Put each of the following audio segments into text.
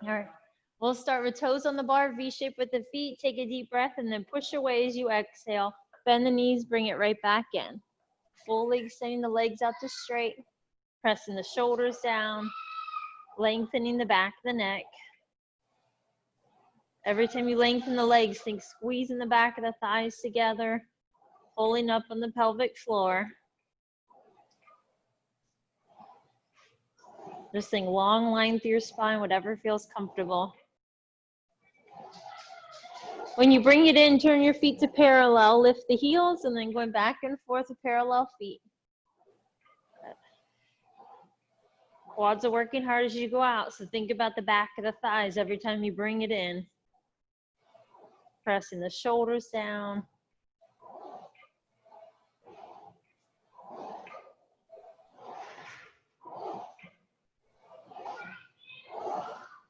All right. We'll start with toes on the bar, V shape with the feet. Take a deep breath and then push away as you exhale. Bend the knees, bring it right back in. Fully extending the legs out to straight. Pressing the shoulders down. Lengthening the back of the neck. Every time you lengthen the legs, think squeezing the back of the thighs together. Pulling up on the pelvic floor. Just think long line through your spine, whatever feels comfortable. When you bring it in, turn your feet to parallel, lift the heels, and then going back and forth with parallel feet. Quads are working hard as you go out, so think about the back of the thighs every time you bring it in. Pressing the shoulders down.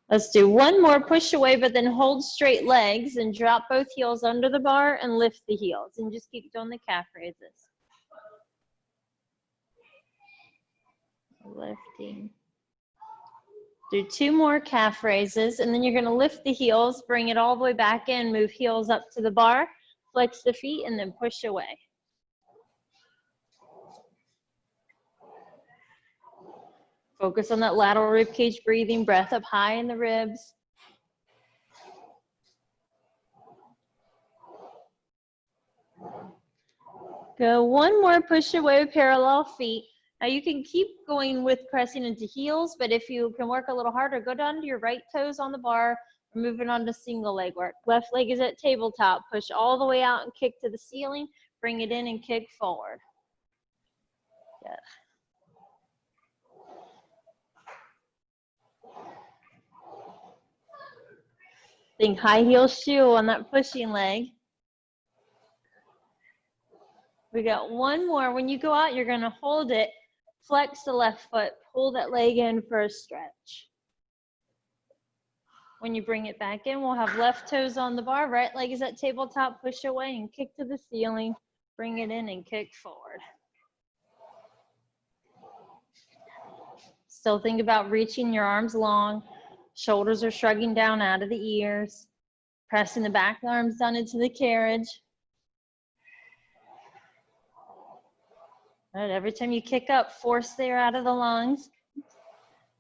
Let's do one more push away, but then hold straight legs and drop both heels under the bar and lift the heels. And just keep doing the calf raises. Lifting. Do two more calf raises, and then you're going to lift the heels, bring it all the way back in, move heels up to the bar, flex the feet, and then push away. Focus on that lateral rib cage breathing, breath up high in the ribs. Go one more push away with parallel feet. Now you can keep going with pressing into heels, but if you can work a little harder, go down to your right toes on the bar, moving on to single leg work. Left leg is at tabletop. Push all the way out and kick to the ceiling. Bring it in and kick forward. Good. Think high heel shoe on that pushing leg. We got one more. When you go out, you're going to hold it, flex the left foot, pull that leg in for a stretch. When you bring it back in, we'll have left toes on the bar, right leg is at tabletop, push away and kick to the ceiling, bring it in and kick forward. Still think about reaching your arms long, shoulders are shrugging down out of the ears, pressing the back arms down into the carriage. All right, every time you kick up, force the air out of the lungs.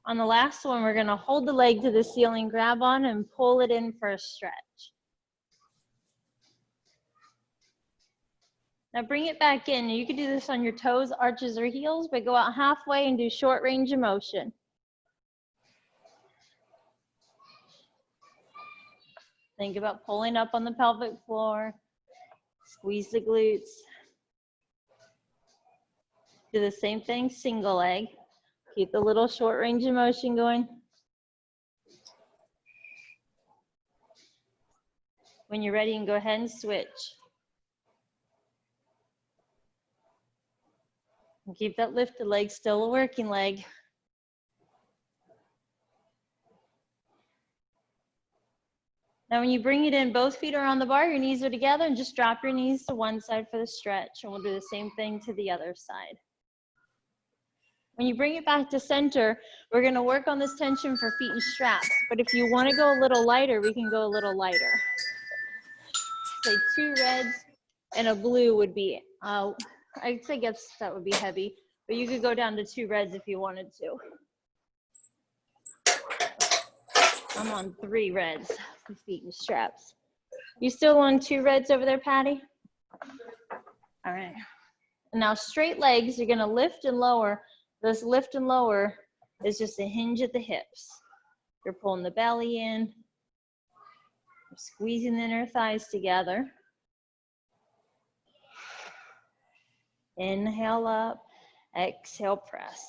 On the last one, we're going to hold the leg to the ceiling, grab on, and pull it in for a stretch. Now bring it back in. You can do this on your toes, arches, or heels, but go out halfway and do short range of motion. Think about pulling up on the pelvic floor. Squeeze the glutes. Do the same thing, single leg. Keep the little short range of motion going. When you're ready, you can go ahead and switch. And keep that lifted leg still a working leg. Now when you bring it in, both feet are on the bar, your knees are together, and just drop your knees to one side for the stretch, and we'll do the same thing to the other side. When you bring it back to center, we're going to work on this tension for feet and straps, but if you want to go a little lighter, we can go a little lighter. Say 2 reds and a blue would be, I'd say guess that would be heavy, but you could go down to 2 reds if you wanted to. I'm on 3 reds for feet and straps. You still on 2 reds over there, Patty? All right. Now straight legs, you're gonna lift and lower. This lift and lower is just a hinge at the hips. You're pulling the belly in, you're squeezing the inner thighs together. Inhale up, exhale, press.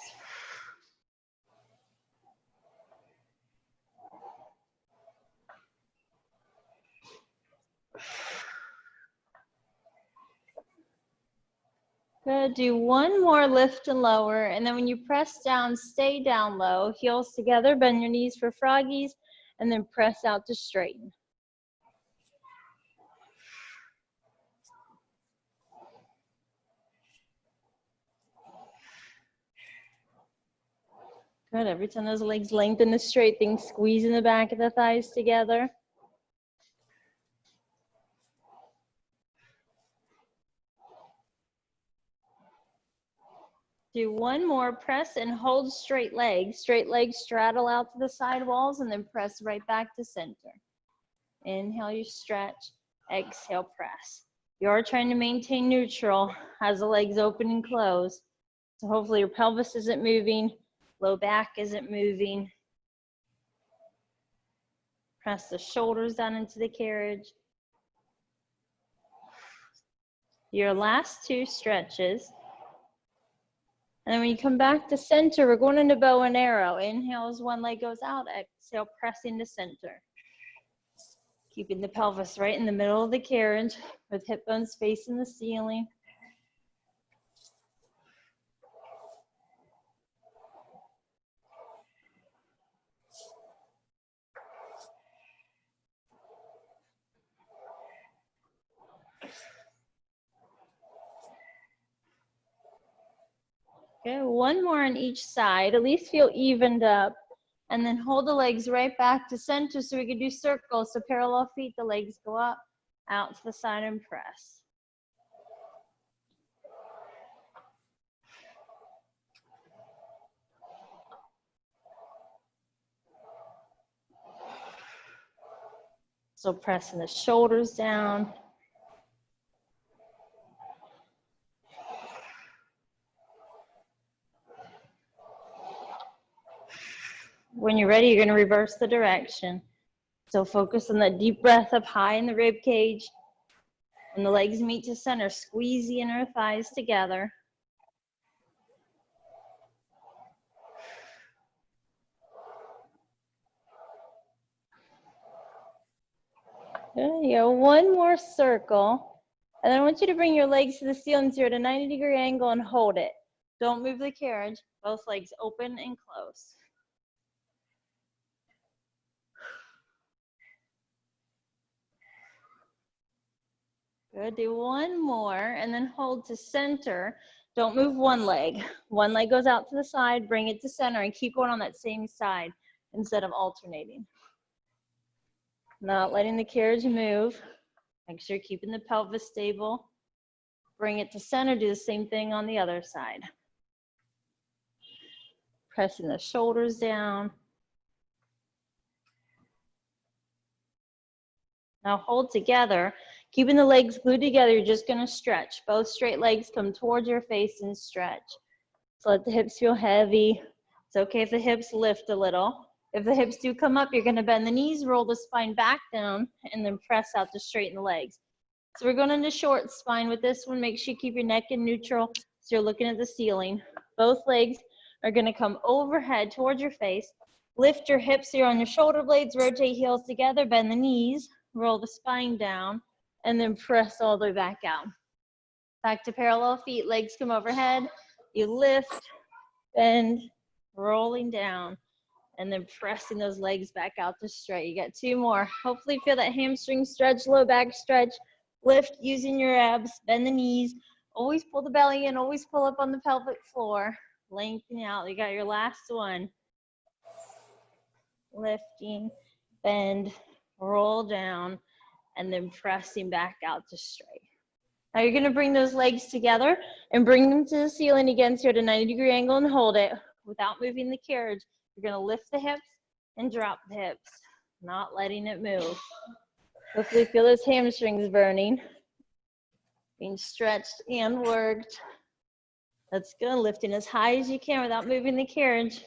Good, do one more lift and lower, and then when you press down, stay down low, heels together, bend your knees for froggies, and then press out to straighten. Good. Every time those legs lengthen the straight, things squeezing the back of the thighs together. Do one more, press and hold straight legs. Straight legs straddle out to the side walls and then press right back to center. Inhale, you stretch. Exhale, press. You are trying to maintain neutral as the legs open and close. So hopefully your pelvis isn't moving, low back isn't moving. Press the shoulders down into the carriage. Your last two stretches. And then when you come back to center, we're going into bow and arrow. Inhale as one leg goes out. Exhale, pressing to center. Keeping the pelvis right in the middle of the carriage with hip bones facing the ceiling. Okay, one more on each side. At least feel evened up. And then hold the legs right back to center so we can do circles. So parallel feet, the legs go up, out to the side and press. So pressing the shoulders down. When you're ready, you're going to reverse the direction. So focus on that deep breath up high in the rib cage. When the legs meet to center, squeeze the inner thighs together. There you go. One more circle. And then I want you to bring your legs to the ceiling so you're at a 90-degree angle and hold it. Don't move the carriage. Both legs open and close. Good. Do one more and then hold to center. Don't move one leg. One leg goes out to the side, bring it to center, and keep going on that same side instead of alternating. Not letting the carriage move. Make sure you're keeping the pelvis stable. Bring it to center. Do the same thing on the other side. Pressing the shoulders down. Now hold together. Keeping the legs glued together, you're just going to stretch. Both straight legs come towards your face and stretch. So let the hips feel heavy. It's okay if the hips lift a little. If the hips do come up, you're going to bend the knees, roll the spine back down, and then press out to straighten the legs. So we're going into short spine with this one. Make sure you keep your neck in neutral so you're looking at the ceiling. Both legs are going to come overhead towards your face. Lift your hips here on your shoulder blades, rotate heels together, bend the knees, roll the spine down, and then press all the way back out. Back to parallel feet, legs come overhead. You lift, bend, rolling down, and then pressing those legs back out to straight. You got two more. Hopefully feel that hamstring stretch, low back stretch. Lift using your abs, bend the knees. Always pull the belly in, always pull up on the pelvic floor. Lengthen out. You got your last one. Lifting, bend, roll down, and then pressing back out to straight. Now you're going to bring those legs together and bring them to the ceiling again so you're at a 90-degree angle and hold it without moving the carriage. You're going to lift the hips and drop the hips, not letting it move. Hopefully feel those hamstrings burning, being stretched and worked. That's good. Lifting as high as you can without moving the carriage.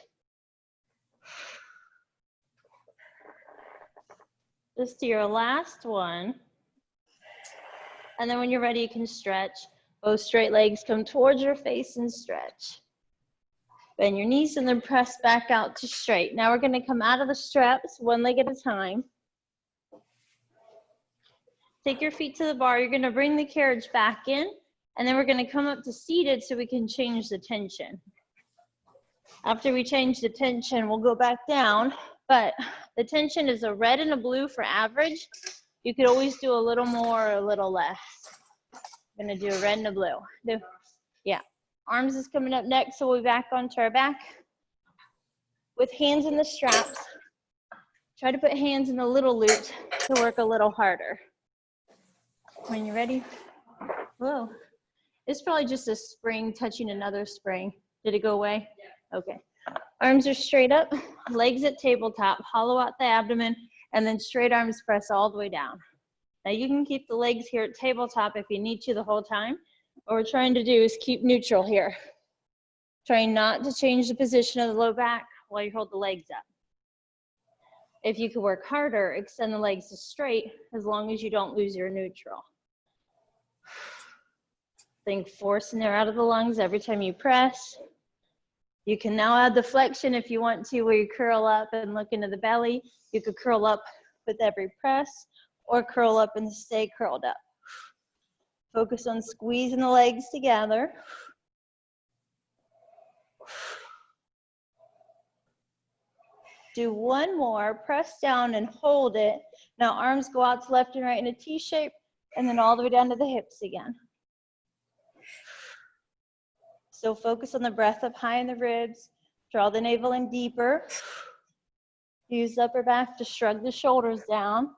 Just do your last one. And then when you're ready, you can stretch. Both straight legs come towards your face and stretch. Bend your knees and then press back out to straight. Now we're going to come out of the straps, one leg at a time. Take your feet to the bar. You're going to bring the carriage back in, and then we're going to come up to seated so we can change the tension. After we change the tension, we'll go back down, but the tension is a red and a blue for average. You could always do a little more or a little less. I'm going to do a red and a blue. Yeah. Arms is coming up next, so we'll be back onto our back. with hands in the straps. Try to put hands in the little loops to work a little harder. When you're ready, whoa. It's probably just a spring touching another spring. Did it go away? Yeah. Okay. Arms are straight up, legs at tabletop, hollow out the abdomen, and then straight arms press all the way down. Now you can keep the legs here at tabletop if you need to the whole time. What we're trying to do is keep neutral here. Trying not to change the position of the low back while you hold the legs up. If you could work harder, extend the legs to straight as long as you don't lose your neutral. Think force in there out of the lungs every time you press. You can now add the flexion if you want to, where you curl up and look into the belly. You could curl up with every press or curl up and stay curled up. Focus on squeezing the legs together. Do one more, press down and hold it. Now arms go out to left and right in a T shape, and then all the way down to the hips again. So focus on the breath up high in the ribs. Draw the navel in deeper. Use the upper back to shrug the shoulders down.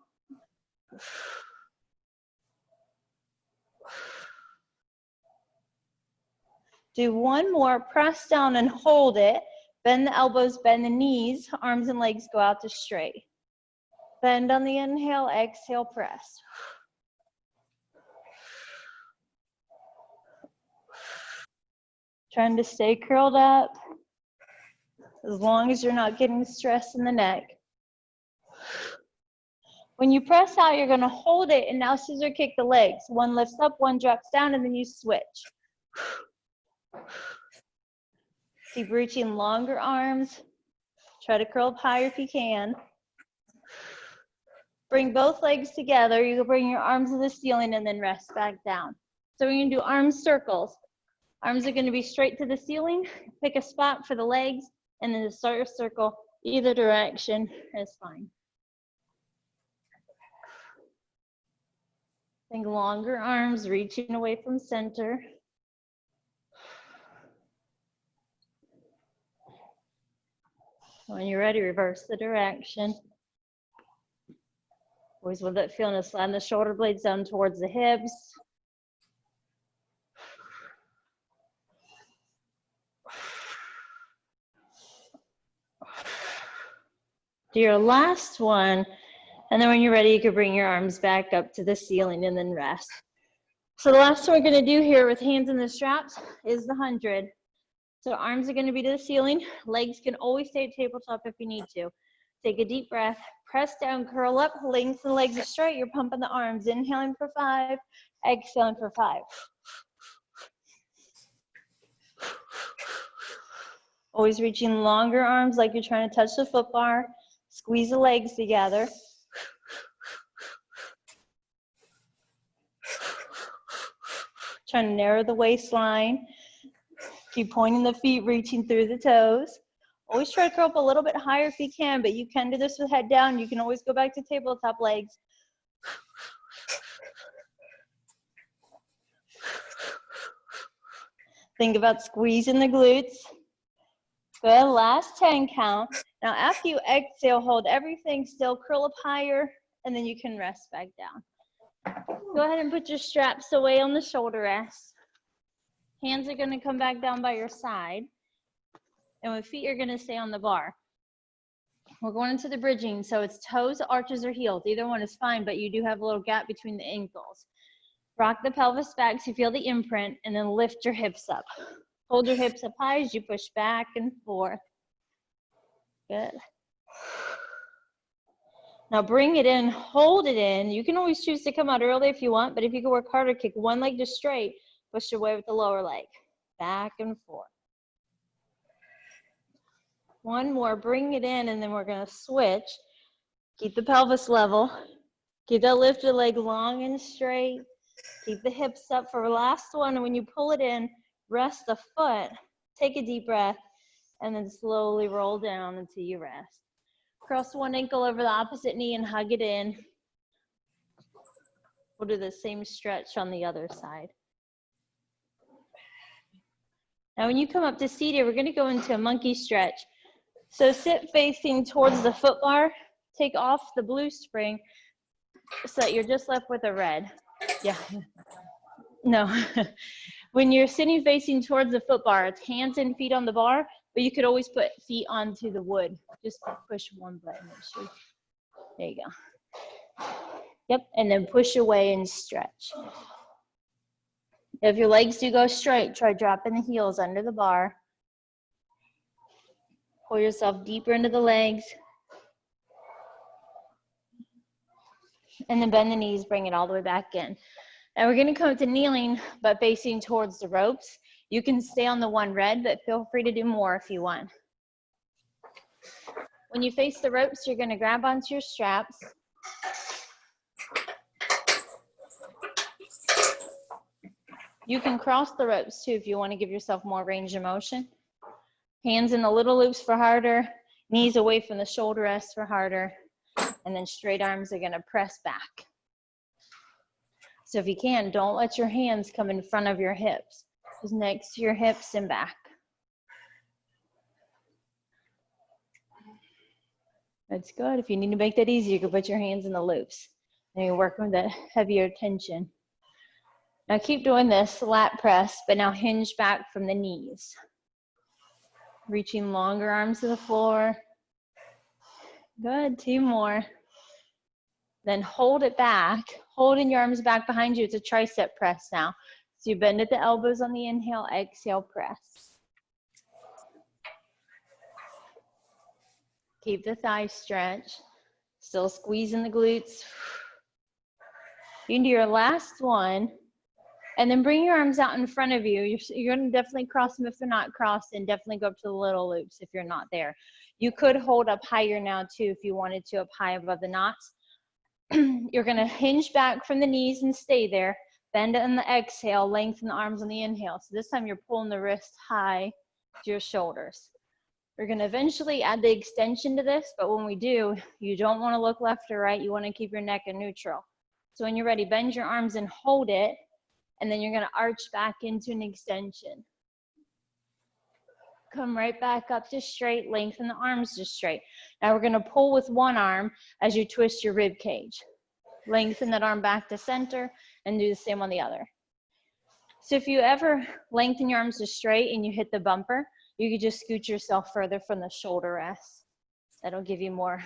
Do one more, press down and hold it. Bend the elbows, bend the knees, arms and legs go out to straight. Bend on the inhale, exhale, press. Trying to stay curled up as long as you're not getting stressed in the neck. When you press out, you're going to hold it and now scissor kick the legs. One lifts up, one drops down, and then you switch. Keep reaching longer arms. Try to curl up higher if you can. Bring both legs together. You can bring your arms to the ceiling and then rest back down. So we're going to do arm circles. Arms are going to be straight to the ceiling. Pick a spot for the legs and then start your circle. Either direction is fine. Think longer arms reaching away from center. When you're ready, reverse the direction. Always with that feeling of sliding the shoulder blades down towards the hips. Do your last one, and then when you're ready, you can bring your arms back up to the ceiling and then rest. So the last one we're going to do here with hands in the straps is the 100. So arms are going to be to the ceiling. Legs can always stay at tabletop if you need to. Take a deep breath, press down, curl up, lengthen the legs straight. You're pumping the arms. Inhaling for 5, exhaling for 5. Always reaching longer arms like you're trying to touch the foot bar. Squeeze the legs together. Trying to narrow the waistline. Keep pointing the feet, reaching through the toes. Always try to curl up a little bit higher if you can, but you can do this with head down. You can always go back to tabletop legs. Think about squeezing the glutes. Good, last 10 count. Now after you exhale, hold everything still, curl up higher, and then you can rest back down. Go ahead and put your straps away on the shoulder rest. Hands are gonna come back down by your side, and my feet are gonna stay on the bar. We're going into the bridging, so it's toes, arches, or heels. Either one is fine, but you do have a little gap between the ankles. Rock the pelvis back so you feel the imprint, and then lift your hips up. Hold your hips up high as you push back and forth. Good. Now bring it in, hold it in. You can always choose to come out early if you want, but if you can work harder, kick one leg just straight, push away with the lower leg. Back and forth. One more, bring it in, and then we're gonna switch. Keep the pelvis level. Keep that lifted leg long and straight. Keep the hips up for the last one, and when you pull it in, rest the foot, take a deep breath, and then slowly roll down until you rest. Cross one ankle over the opposite knee and hug it in. We'll do the same stretch on the other side. Now when you come up to seated, we're gonna go into a monkey stretch. So sit facing towards the foot bar. Take off the blue spring so that you're just left with a red. Yeah. No. When you're sitting facing towards the foot bar, it's hands and feet on the bar, but you could always put feet onto the wood. Just push one button. There you go. Yep, and then push away and stretch. If your legs do go straight, try dropping the heels under the bar. Pull yourself deeper into the legs. And then bend the knees, bring it all the way back in. Now we're gonna come to kneeling, but facing towards the ropes. You can stay on the one red, but feel free to do more if you want. When you face the ropes, you're gonna grab onto your straps. You can cross the ropes too if you wanna give yourself more range of motion. Hands in the little loops for harder, knees away from the shoulder rest for harder, and then straight arms are gonna press back. So if you can, don't let your hands come in front of your hips. Just next to your hips and back. That's good. If you need to make that easier, you can put your hands in the loops. And you work with that heavier tension. Now keep doing this lat press, but now hinge back from the knees. Reaching longer arms to the floor. Good, 2 more. Then hold it back. Holding your arms back behind you. It's a tricep press now. So you bend at the elbows on the inhale, exhale, press. Keep the thighs stretched. Still squeezing the glutes. You can do your last one. And then bring your arms out in front of you. You're going to definitely cross them if they're not crossed, and definitely go up to the little loops if you're not there. You could hold up higher now too if you wanted to, up high above the knots. You're going to hinge back from the knees and stay there. Bend on the exhale, lengthen the arms on the inhale. So this time you're pulling the wrist high to your shoulders. We're going to eventually add the extension to this, but when we do, you don't want to look left or right. You want to keep your neck in neutral. So when you're ready, bend your arms and hold it. And then you're gonna arch back into an extension. Come right back up to straight, lengthen the arms to straight. Now we're gonna pull with one arm as you twist your rib cage. Lengthen that arm back to center and do the same on the other. So if you ever lengthen your arms to straight and you hit the bumper, you could just scoot yourself further from the shoulder rest. That'll give you more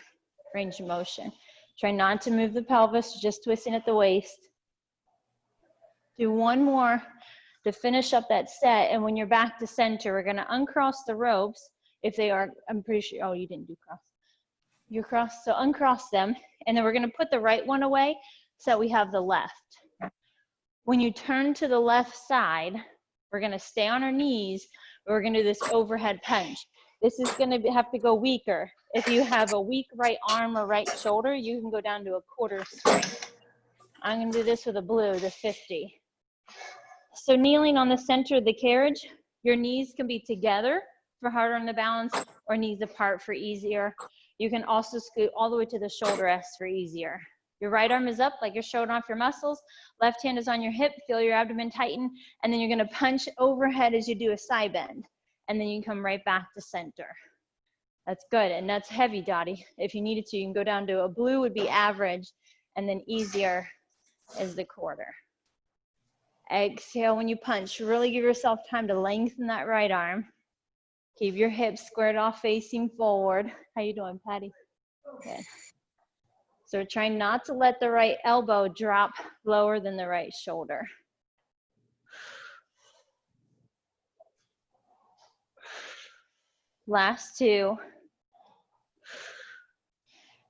range of motion. Try not to move the pelvis, just twisting at the waist. Do one more to finish up that set, and when you're back to center, we're gonna uncross the ropes if they are, I'm pretty sure, oh, you didn't do cross. You cross, so uncross them, and then we're gonna put the right one away so that we have the left. When you turn to the left side, we're gonna stay on our knees, but we're gonna do this overhead punch. This is gonna have to go weaker. If you have a weak right arm or right shoulder, you can go down to a quarter strength. I'm gonna do this with a blue, the 50. So kneeling on the center of the carriage, your knees can be together for harder on the balance, or knees apart for easier. You can also scoot all the way to the shoulder rest for easier. Your right arm is up like you're showing off your muscles. Left hand is on your hip, feel your abdomen tighten, and then you're gonna punch overhead as you do a side bend. And then you can come right back to center. That's good, and that's heavy, Dottie. If you needed to, you can go down to a blue would be average, and then easier is the quarter. Exhale when you punch. Really give yourself time to lengthen that right arm. Keep your hips squared off, facing forward. How you doing, Patty? Good. So we're trying not to let the right elbow drop lower than the right shoulder. Last 2.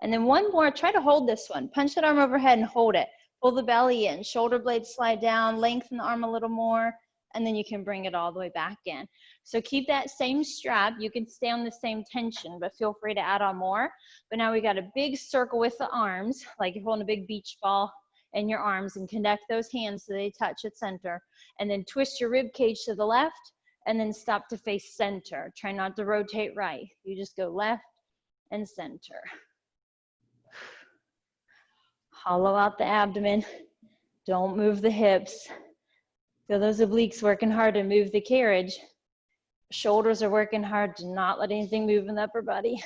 And then one more, try to hold this one. Punch that arm overhead and hold it. Pull the belly in, shoulder blades slide down, lengthen the arm a little more, and then you can bring it all the way back in. So keep that same strap. You can stay on the same tension, but feel free to add on more. But now we got a big circle with the arms, like you're holding a big beach ball in your arms, and connect those hands so they touch at center. And then twist your rib cage to the left, and then stop to face center. Try not to rotate right. You just go left and center. Hollow out the abdomen. Don't move the hips. Feel those obliques working hard to move the carriage. Shoulders are working hard. Do not let anything move in the upper body.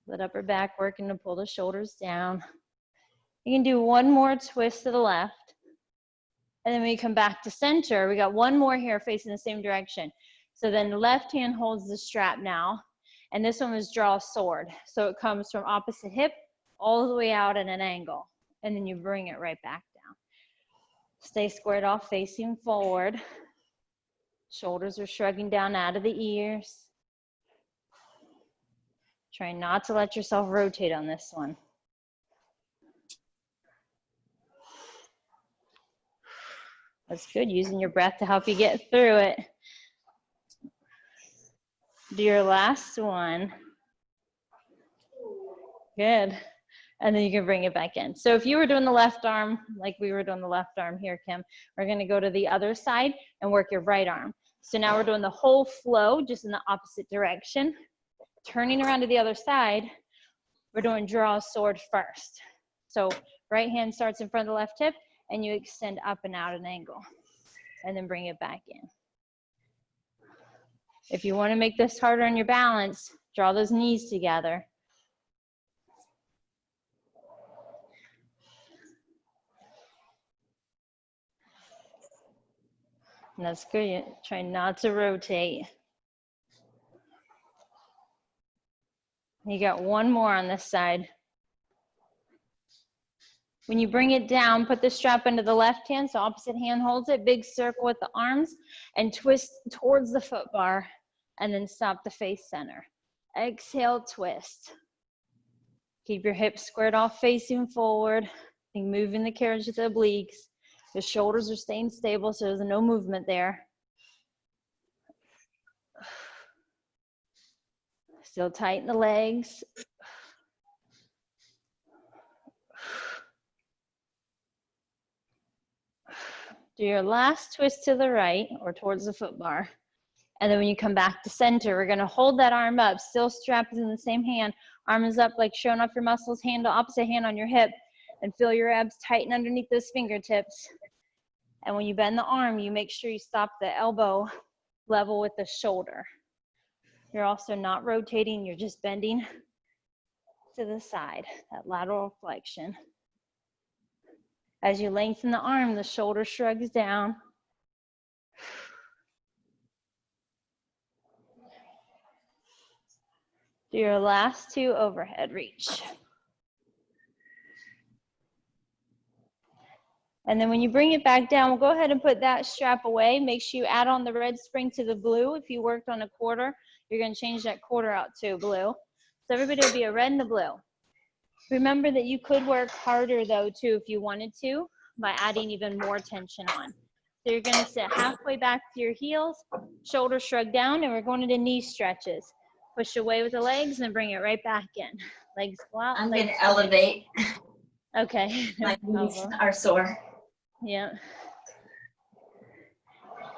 Let upper back working to pull the shoulders down. You can do one more twist to the left. And then when you come back to center, we got one more here facing the same direction. So then the left hand holds the strap now. And this one was draw a sword. So it comes from opposite hip all the way out at an angle. And then you bring it right back down. Stay squared off, facing forward. Shoulders are shrugging down out of the ears. Try not to let yourself rotate on this one. That's good, using your breath to help you get through it. Do your last one. Good. And then you can bring it back in. So if you were doing the left arm, like we were doing the left arm here, Kim, we're gonna go to the other side and work your right arm. So now we're doing the whole flow, just in the opposite direction. Turning around to the other side, we're doing draw a sword first. So right hand starts in front of the left hip, and you extend up and out an angle, and then bring it back in. If you want to make this harder on your balance, draw those knees together. And that's good. Try not to rotate. You got one more on this side. When you bring it down, put the strap into the left hand, so opposite hand holds it, big circle with the arms, and twist towards the foot bar, and then stop the face center. Exhale, twist. Keep your hips squared off, facing forward, and moving the carriage to the obliques. The shoulders are staying stable, so there's no movement there. Still tighten the legs. Do your last twist to the right or towards the foot bar. And then when you come back to center, we're gonna hold that arm up, still strap is in the same hand. Arm is up, like showing off your muscles, hand to opposite hand on your hip, and feel your abs tighten underneath those fingertips. And when you bend the arm, you make sure you stop the elbow level with the shoulder. You're also not rotating, you're just bending to the side, that lateral flexion. As you lengthen the arm, the shoulder shrugs down. Do your last two overhead reach. And then when you bring it back down, we'll go ahead and put that strap away. Make sure you add on the red spring to the blue. If you worked on a quarter, you're gonna change that quarter out to blue. So everybody will be a red and a blue. Remember that you could work harder though too if you wanted to by adding even more tension on. So you're gonna sit halfway back to your heels, shoulders shrug down, and we're going into knee stretches. Push away with the legs and bring it right back in. Legs go out. I'm gonna elevate. Okay. My knees are sore. Yeah.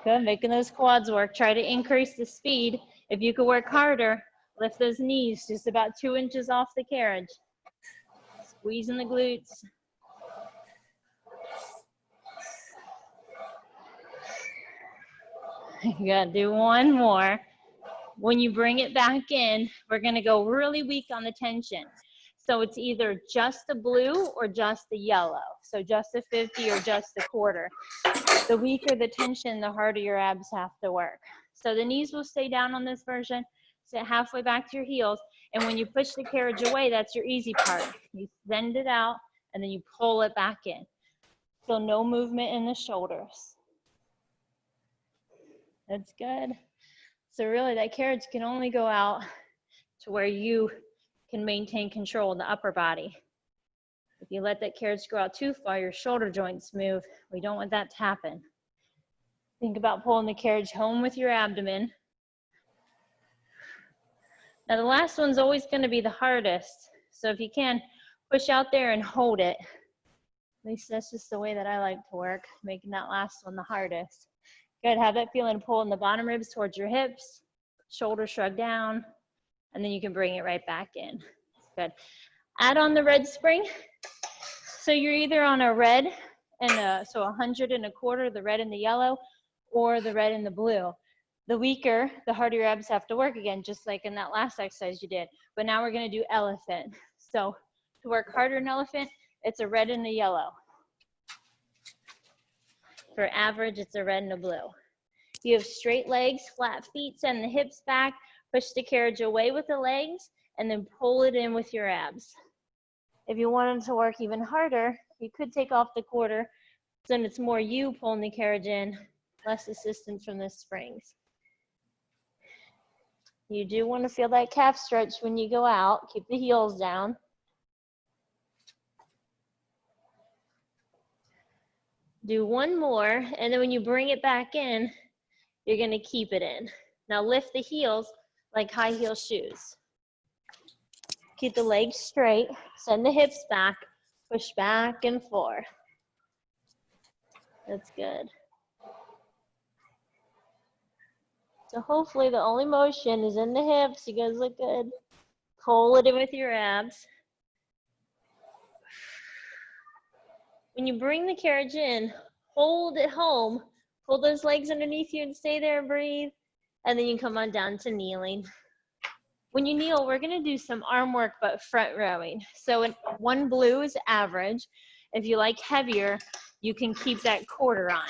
Good, making those quads work. Try to increase the speed. If you could work harder, lift those knees just about 2 inches off the carriage. Squeezing the glutes. You gotta do one more. When you bring it back in, we're gonna go really weak on the tension. So it's either just the blue or just the yellow. So just the 50 or just the quarter. The weaker the tension, the harder your abs have to work. So the knees will stay down on this version. Sit halfway back to your heels. And when you push the carriage away, that's your easy part. You send it out and then you pull it back in. So no movement in the shoulders. That's good. So really that carriage can only go out to where you can maintain control in the upper body. If you let that carriage go out too far, your shoulder joints move. We don't want that to happen. Think about pulling the carriage home with your abdomen. Now the last one's always going to be the hardest. So if you can, push out there and hold it. At least that's just the way that I like to work, making that last one the hardest. Good, have that feeling pulling the bottom ribs towards your hips, shoulder shrug down, and then you can bring it right back in. Good. Add on the red spring. So you're either on a red and so 100 and a quarter, the red and the yellow, or the red and the blue. The weaker, the harder your abs have to work again, just like in that last exercise you did. But now we're gonna do elephant. So to work harder in elephant, it's a red and a yellow. For average, it's a red and a blue. You have straight legs, flat feet, send the hips back, push the carriage away with the legs, and then pull it in with your abs. If you wanted to work even harder, you could take off the quarter, so then it's more you pulling the carriage in, less assistance from the springs. You do want to feel that calf stretch when you go out. Keep the heels down. Do one more, and then when you bring it back in, you're going to keep it in. Now lift the heels like high heel shoes. Keep the legs straight, send the hips back, push back and forth. That's good. So hopefully the only motion is in the hips. You guys look good. Pull it in with your abs. When you bring the carriage in, hold it home. Pull those legs underneath you and stay there and breathe. And then you come on down to kneeling. When you kneel, we're gonna do some arm work, but front rowing. So one blue is average. If you like heavier, you can keep that quarter on.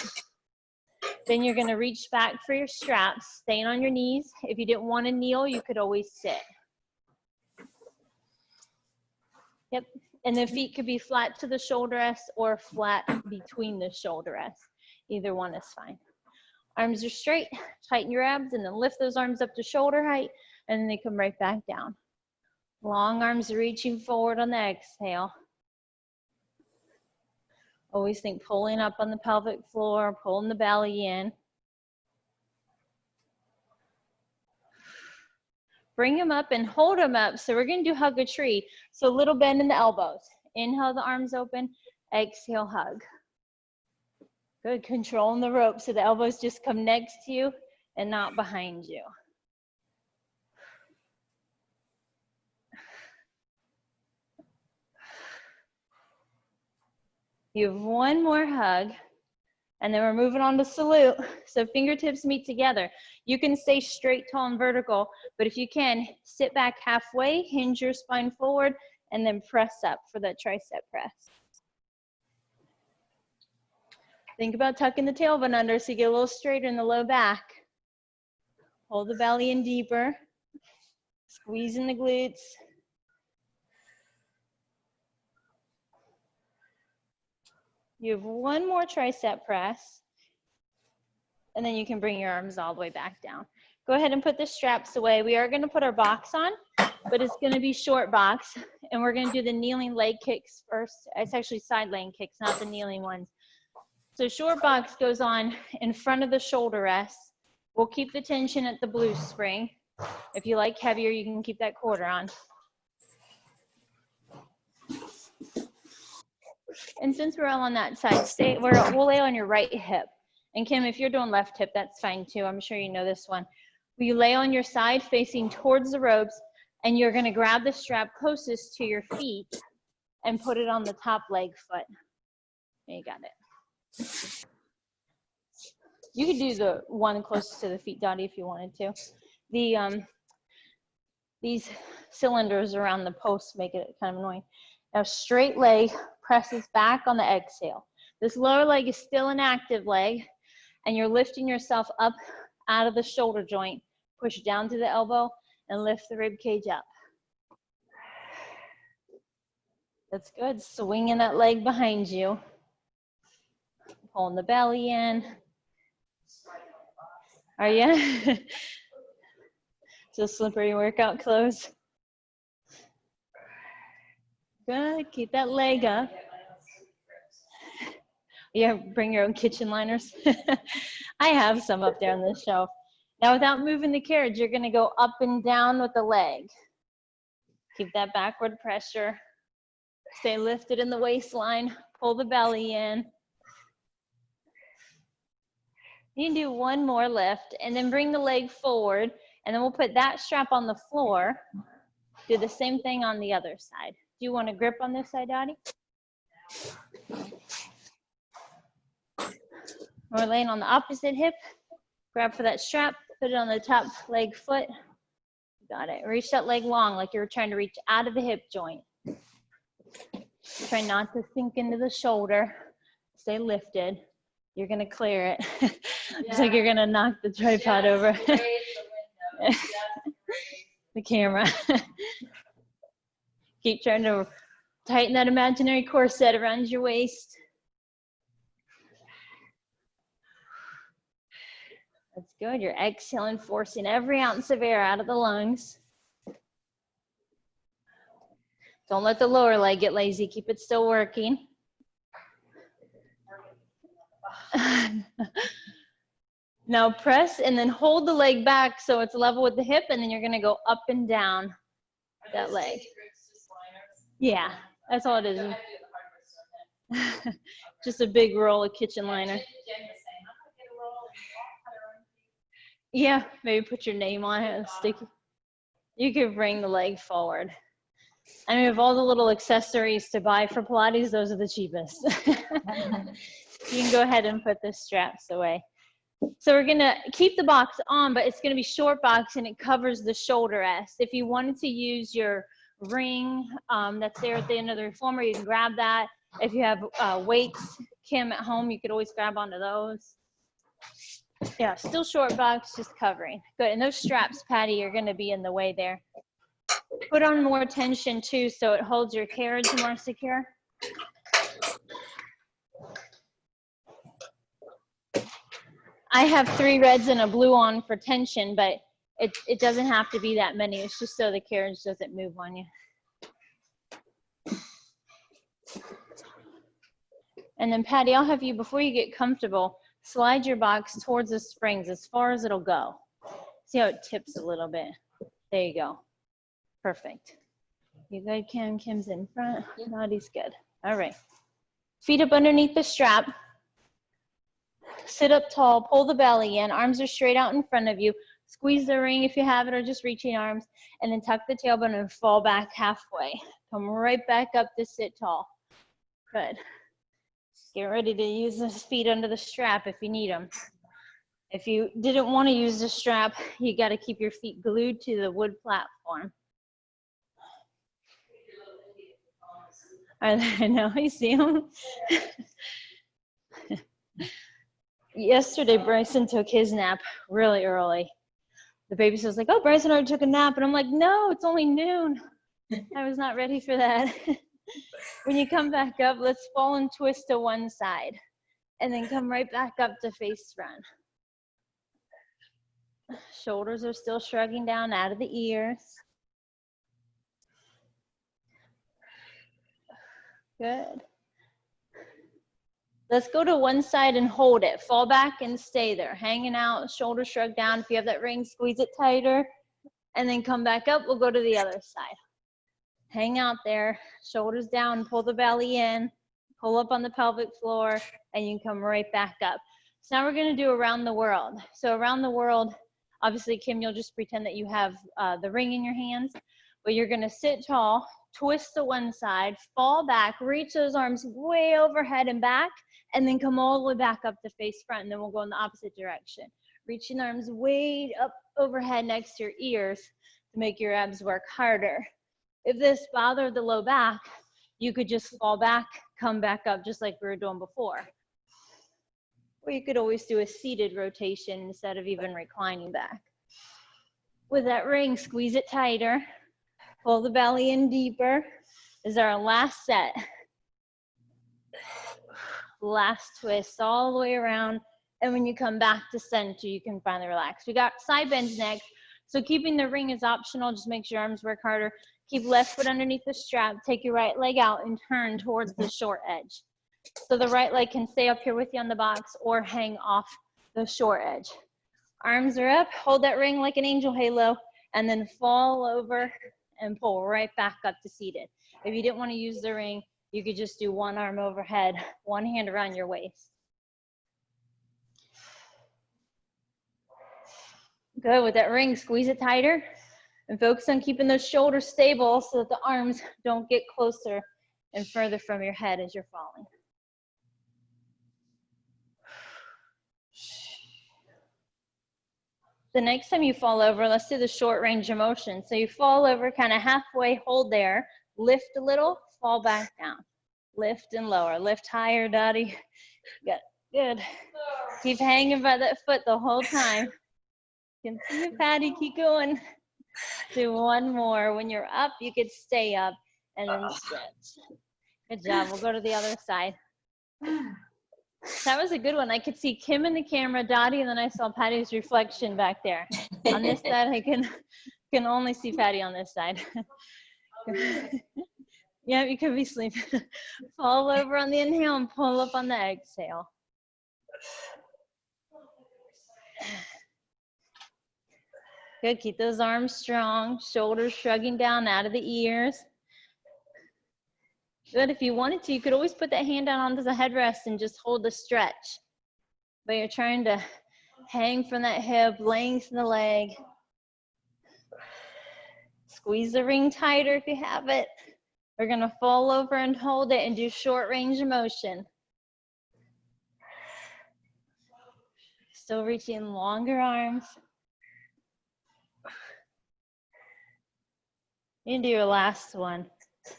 Then you're gonna reach back for your straps, staying on your knees. If you didn't wanna kneel, you could always sit. Yep, and the feet could be flat to the shoulder rest or flat between the shoulder rests. Either one is fine. Arms are straight, tighten your abs, and then lift those arms up to shoulder height, and then they come right back down. Long arms reaching forward on the exhale. Always think pulling up on the pelvic floor, pulling the belly in. Bring them up and hold them up. So we're gonna do hug a tree. So a little bend in the elbows. Inhale, the arms open, exhale, hug. Good, controlling the rope so the elbows just come next to you and not behind you. You have one more hug, and then we're moving on to salute. So fingertips meet together. You can stay straight, tall, and vertical, but if you can, sit back halfway, hinge your spine forward, and then press up for that tricep press. Think about tucking the tailbone under so you get a little straighter in the low back. Hold the belly in deeper, squeezing the glutes. You have one more tricep press, and then you can bring your arms all the way back down. Go ahead and put the straps away. We are gonna put our box on, but it's gonna be short box, and we're gonna do the kneeling leg kicks first. It's actually side leg kicks, not the kneeling ones. So short box goes on in front of the shoulder rest. We'll keep the tension at the blue spring. If you like heavier, you can keep that quarter on. And since we're all on that side, we'll lay on your right hip. And Kim, if you're doing left hip, that's fine too. I'm sure you know this one. You lay on your side facing towards the ropes, and you're gonna grab the strap closest to your feet and put it on the top leg foot. There, you got it. You could do the one closest to the feet, Dottie, if you wanted to. These cylinders around the posts make it kind of annoying. Now straight leg presses back on the exhale. This lower leg is still an active leg, and you're lifting yourself up out of the shoulder joint. Push down to the elbow and lift the rib cage up. That's good. Swinging that leg behind you. Pulling the belly in. Are you? So slippery workout clothes. Good. Keep that leg up. Yeah, bring your own kitchen liners. I have some up there on the shelf. Now, without moving the carriage, you're going to go up and down with the leg. Keep that backward pressure. Stay lifted in the waistline. Pull the belly in. You can do one more lift, and then bring the leg forward, and then we'll put that strap on the floor. Do the same thing on the other side. Do you want to grip on this side, Dottie? We're laying on the opposite hip. Grab for that strap, put it on the top leg foot. Got it. Reach that leg long like you're trying to reach out of the hip joint. Try not to sink into the shoulder. Stay lifted. You're going to clear it. It's like you're going to knock the tripod over. The camera. Keep trying to tighten that imaginary corset around your waist. That's good. You're exhaling, forcing every ounce of air out of the lungs. Don't let the lower leg get lazy. Keep it still working. Now press and then hold the leg back so it's level with the hip, and then you're going to go up and down that leg. Yeah, that's all it is. Just a big roll of kitchen liner. Yeah, maybe put your name on it, sticky. You could bring the leg forward. I mean, of all the little accessories to buy for Pilates, those are the cheapest. You can go ahead and put the straps away. So we're gonna keep the box on, but it's gonna be short box and it covers the shoulder rest. If you wanted to use your ring that's there at the end of the reformer, you can grab that. If you have weights, Kim, at home, you could always grab onto those. Yeah, still short box, just covering. Good, and those straps, Patty, are gonna be in the way there. Put on more tension too, so it holds your carriage more secure. I have 3 reds and a blue on for tension, but it doesn't have to be that many. It's just so the carriage doesn't move on you. And then Patty, I'll have you, before you get comfortable, slide your box towards the springs as far as it'll go. See how it tips a little bit. There you go. Perfect. You good, Kim? Kim's in front. Body's good. All right. Feet up underneath the strap. Sit up tall, pull the belly in, arms are straight out in front of you. Squeeze the ring if you have it, or just reaching arms, and then tuck the tailbone and fall back halfway. Come right back up to sit tall. Good. Get ready to use the feet under the strap if you need them. If you didn't want to use the strap, you got to keep your feet glued to the wood platform. I know, you see them? Yesterday, Bryson took his nap really early. The babysitter was like, oh, Bryson already took a nap. And I'm like, no, it's only noon. I was not ready for that. When you come back up, let's fall and twist to one side. And then come right back up to face front. Shoulders are still shrugging down out of the ears. Good. Let's go to one side and hold it. Fall back and stay there. Hanging out, shoulders shrug down. If you have that ring, squeeze it tighter. And then come back up. We'll go to the other side. Hang out there. Shoulders down. Pull the belly in. Pull up on the pelvic floor. And you can come right back up. So now we're going to do around the world. So around the world, obviously, Kim, you'll just pretend that you have the ring in your hands. But you're going to sit tall. Twist to one side. Fall back. Reach those arms way overhead and back. And then come all the way back up to face front, and then we'll go in the opposite direction. Reaching arms way up overhead next to your ears to make your abs work harder. If this bothered the low back, you could just fall back, come back up just like we were doing before. Or you could always do a seated rotation instead of even reclining back. With that ring, squeeze it tighter. Pull the belly in deeper. This is our last set. Last twist all the way around, and when you come back to center, you can finally relax. We got side bends next, so keeping the ring is optional. Just makes your arms work harder. Keep left foot underneath the strap. Take your right leg out and turn towards the short edge. So the right leg can stay up here with you on the box or hang off the short edge. Arms are up. Hold that ring like an angel halo, and then fall over and pull right back up to seated. If you didn't want to use the ring, you could just do one arm overhead, one hand around your waist. Good, with that ring, squeeze it tighter and focus on keeping those shoulders stable so that the arms don't get closer and further from your head as you're falling. The next time you fall over, let's do the short range of motion. So you fall over kind of halfway, hold there, lift a little, fall back down. Lift and lower, lift higher, Dottie. Good, good. Keep hanging by that foot the whole time. You can see you, Patty, keep going. Do one more. When you're up, you could stay up and then stretch. Good job, we'll go to the other side. That was a good one. I could see Kim in the camera, Dottie, and then I saw Patty's reflection back there. On this side, I can only see Patty on this side. Yeah, you could be sleeping. Fall over on the inhale and pull up on the exhale. Good, keep those arms strong, shoulders shrugging down out of the ears. Good, if you wanted to, you could always put that hand down onto the headrest and just hold the stretch. But you're trying to hang from that hip, lengthen the leg. Squeeze the ring tighter if you have it. We're gonna fall over and hold it and do short range of motion. Still reaching longer arms. You can do your last one.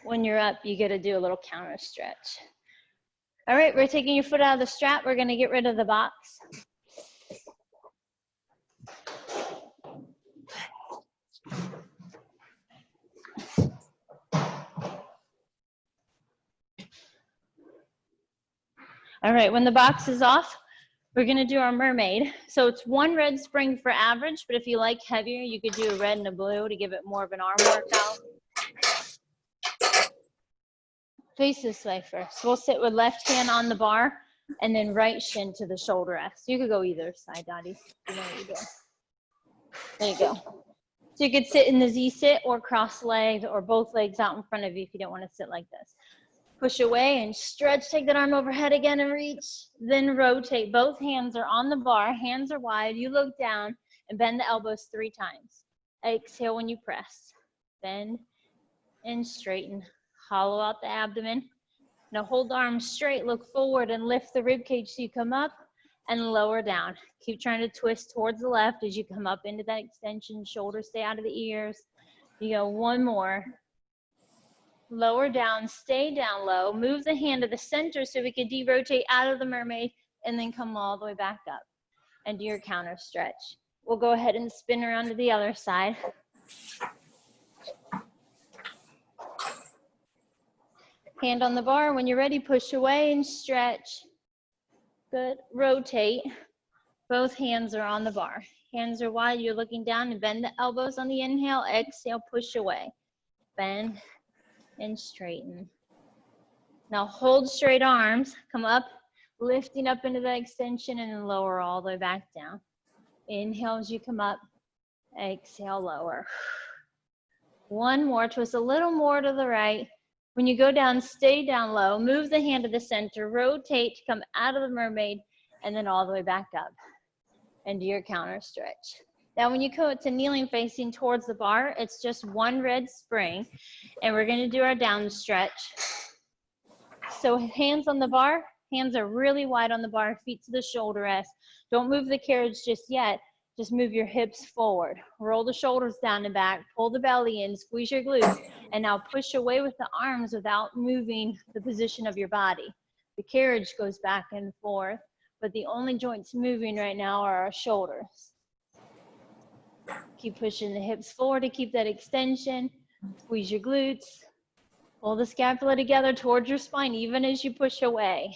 When you're up, you gotta do a little counter stretch. All right, we're taking your foot out of the strap. We're gonna get rid of the box. All right, when the box is off, we're gonna do our mermaid. So it's one red spring for average, but if you like heavier, you could do a red and a blue to give it more of an arm workout. Face this way first. We'll sit with left hand on the bar and then right shin to the shoulder rest. You could go either side, Dottie. You know what you're doing. There you go. So you could sit in the Z sit or cross legged or both legs out in front of you if you don't want to sit like this. Push away and stretch, take that arm overhead again and reach. Then rotate. Both hands are on the bar, hands are wide. You look down and bend the elbows 3 times. Exhale when you press. Bend and straighten. Hollow out the abdomen. Now hold the arms straight, look forward and lift the rib cage so you come up and lower down. Keep trying to twist towards the left as you come up into that extension. Shoulders stay out of the ears. You go one more. Lower down, stay down low. Move the hand to the center so we can de-rotate out of the mermaid and then come all the way back up and do your counter stretch. We'll go ahead and spin around to the other side. Hand on the bar. When you're ready, push away and stretch. Good. Rotate. Both hands are on the bar. Hands are wide. You're looking down and bend the elbows on the inhale. Exhale, push away. Bend and straighten. Now hold straight arms. Come up, lifting up into the extension and then lower all the way back down. Inhale as you come up. Exhale, lower. One more. Twist a little more to the right. When you go down, stay down low. Move the hand to the center. Rotate to come out of the mermaid and then all the way back up. And do your counter stretch. Now when you go to kneeling facing towards the bar, it's just one red spring. And we're gonna do our down stretch. So hands on the bar, hands are really wide on the bar, feet to the shoulder rest. Don't move the carriage just yet. Just move your hips forward. Roll the shoulders down and back, pull the belly in, squeeze your glutes, and now push away with the arms without moving the position of your body. The carriage goes back and forth, but the only joints moving right now are our shoulders. Keep pushing the hips forward to keep that extension. Squeeze your glutes. Pull the scapula together towards your spine, even as you push away.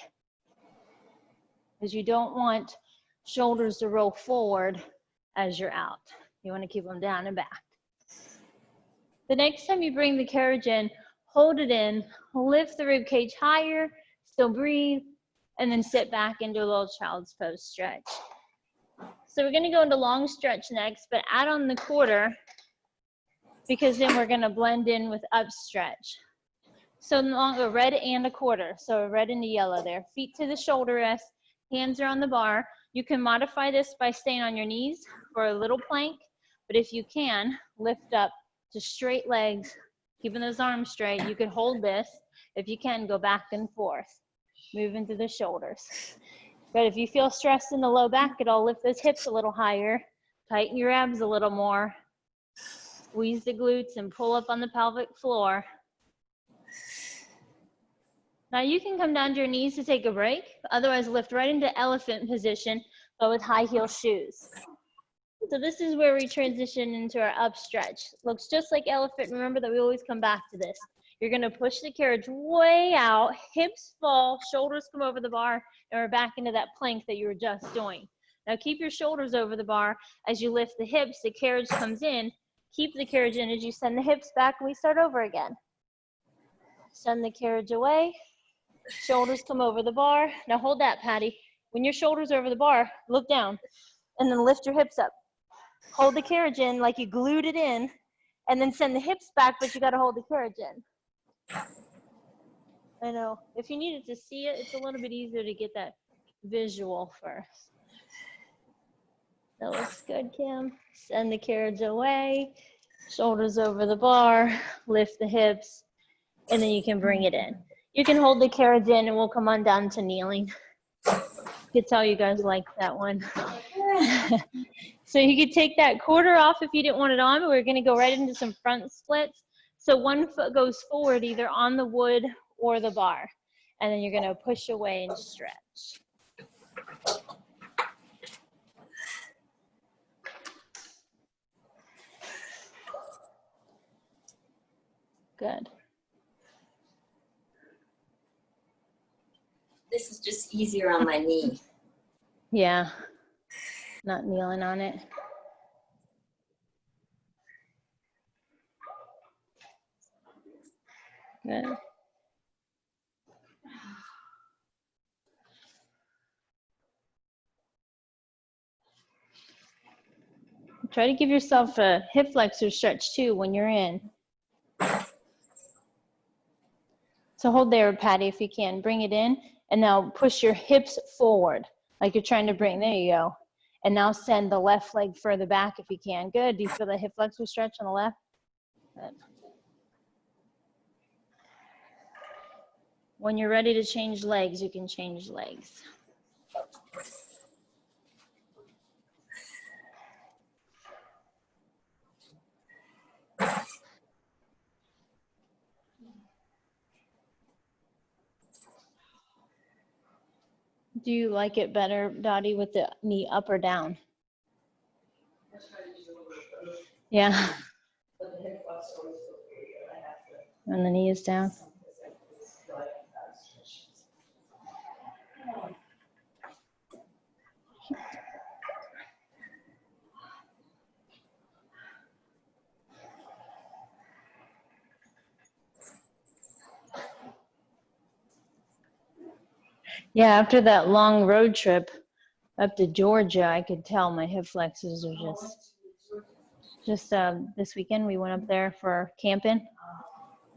Because you don't want shoulders to roll forward as you're out. You want to keep them down and back. The next time you bring the carriage in, hold it in, lift the rib cage higher, still breathe, and then sit back into a little child's pose stretch. So we're going to go into long stretch next, but add on the quarter because then we're going to blend in with up stretch. So a red and a quarter, so a red and a yellow there. Feet to the shoulder rest, hands are on the bar. You can modify this by staying on your knees for a little plank, but if you can, lift up to straight legs, keeping those arms straight. You can hold this. If you can, go back and forth, moving through the shoulders. But if you feel stressed in the low back at all, lift those hips a little higher. Tighten your abs a little more. Squeeze the glutes and pull up on the pelvic floor. Now you can come down to your knees to take a break. Otherwise, lift right into elephant position, but with high heel shoes. So this is where we transition into our up stretch. Looks just like elephant. Remember that we always come back to this. You're gonna push the carriage way out, hips fall, shoulders come over the bar, and we're back into that plank that you were just doing. Now keep your shoulders over the bar. As you lift the hips, the carriage comes in. Keep the carriage in as you send the hips back, and we start over again. Send the carriage away. Shoulders come over the bar. Now hold that, Patty. When your shoulders are over the bar, look down, and then lift your hips up. Hold the carriage in like you glued it in, and then send the hips back, but you gotta hold the carriage in. I know, if you needed to see it, it's a little bit easier to get that visual first. That looks good, Kim. Send the carriage away, shoulders over the bar, lift the hips, and then you can bring it in. You can hold the carriage in and we'll come on down to kneeling. I could tell you guys like that one. So you could take that quarter off if you didn't want it on, but we're gonna go right into some front splits. So one foot goes forward either on the wood or the bar. And then you're gonna push away and stretch. Good. This is just easier on my knee. Yeah, not kneeling on it. Good. Try to give yourself a hip flexor stretch too when you're in. So hold there, Patty, if you can. Bring it in, and now push your hips forward, like you're trying to bring, there you go. And now send the left leg further back if you can. Good, do you feel the hip flexor stretch on the left? Good. When you're ready to change legs, you can change legs. Do you like it better, Dottie, with the knee up or down? Yeah. And the knee is down. Yeah, after that long road trip up to Georgia, I could tell my hip flexors are just this weekend we went up there for camping.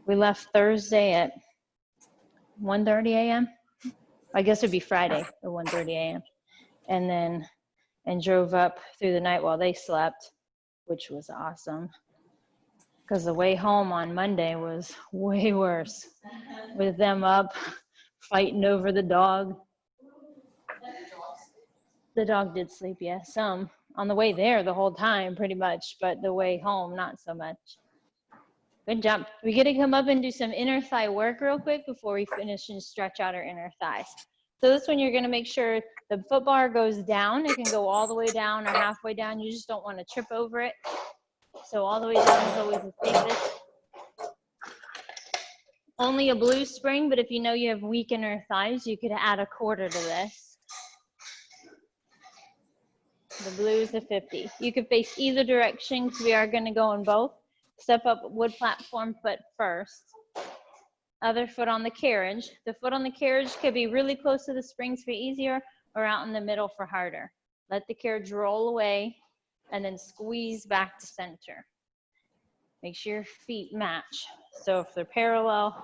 We left Thursday at 1:30 a.m. I guess it'd be Friday at 1:30 a.m. and drove up through the night while they slept, which was awesome. Because the way home on Monday was way worse with them up fighting over the dog. The dog did sleep, yeah, some. On the way there the whole time, pretty much, but the way home, not so much. Good job. We get to come up and do some inner thigh work real quick before we finish and stretch out our inner thighs. So this one, you're gonna make sure the foot bar goes down. It can go all the way down or halfway down. You just don't wanna trip over it. So all the way down is always the safest. Only a blue spring, but if you know you have weak inner thighs, you could add a quarter to this. The blue is a 50. You could face either direction because we are going to go in both. Step up wood platform foot first. Other foot on the carriage. The foot on the carriage could be really close to the springs for easier or out in the middle for harder. Let the carriage roll away and then squeeze back to center. Make sure your feet match. So if they're parallel,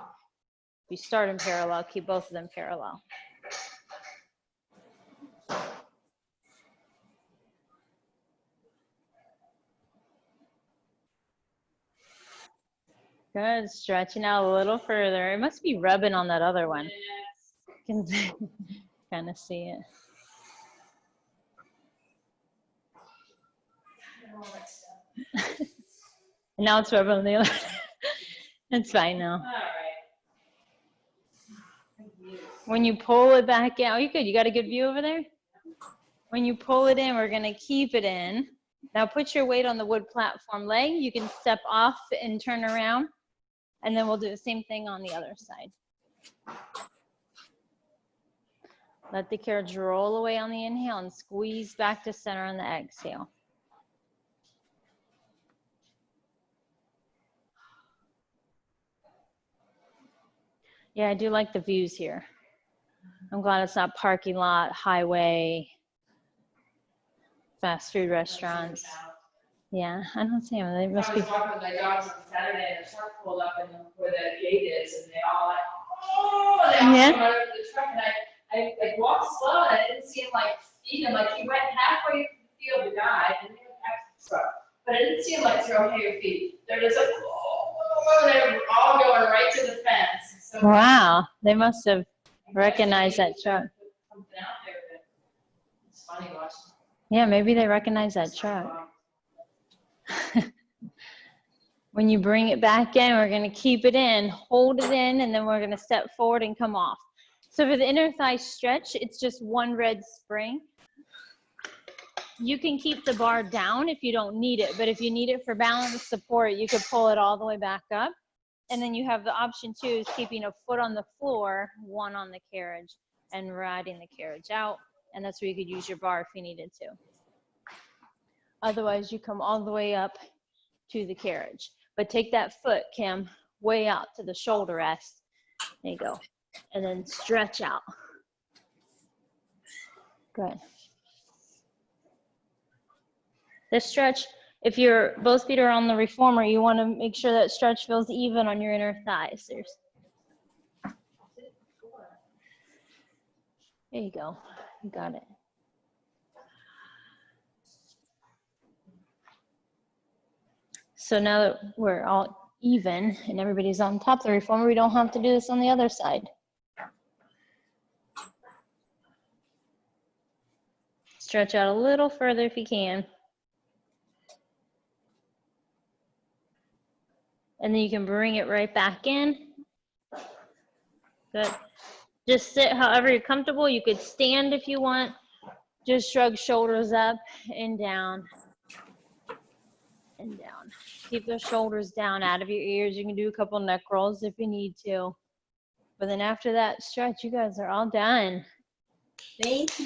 if you start in parallel, keep both of them parallel. Good, stretching out a little further. It must be rubbing on that other one. You can kind of see it. And now it's rubbing on the other. It's fine now. All right. When you pull it back out, you good. You got a good view over there? When you pull it in, we're going to keep it in. Now put your weight on the wood platform leg. You can step off and turn around. And then we'll do the same thing on the other side. Let the carriage roll away on the inhale and squeeze back to center on the exhale. Yeah, I do like the views here. I'm glad it's not parking lot, highway, fast food restaurants. Yeah, I don't see them. They must I be. was walking with my dogs on Saturday and a truck pulled up in where the gate is and they all like, oh, they all Yeah. came out of the truck and I like walked slow and I didn't see him like feed him. Like he went halfway through the field to die and they went back to the truck. But I didn't see him like throw hay or feed. They're just like, oh, they're all going right to the fence. So Wow, they must have recognized that truck. Something out there that it's funny watching. Yeah, maybe they recognize that truck. When you bring it back in, we're going to keep it in, hold it in, and then we're going to step forward and come off. So for the inner thigh stretch, it's just one red spring. You can keep the bar down if you don't need it, but if you need it for balance support, you could pull it all the way back up. And then you have the option too, is keeping a foot on the floor, one on the carriage, and riding the carriage out. And that's where you could use your bar if you needed to. Otherwise, you come all the way up to the carriage. But take that foot, Kim, way out to the shoulder rest. There you go. And then stretch out. Good. This stretch, if your both feet are on the reformer, you want to make sure that stretch feels even on your inner thighs. There you go. You got it. So now that we're all even and everybody's on top of the reformer, we don't have to do this on the other side. Stretch out a little further if you can. And then you can bring it right back in. Good. Just sit however you're comfortable. You could stand if you want. Just shrug shoulders up and down. And down. Keep the shoulders down out of your ears. You can do a couple neck rolls if you need to. But then after that stretch, you guys are all done. Thank you.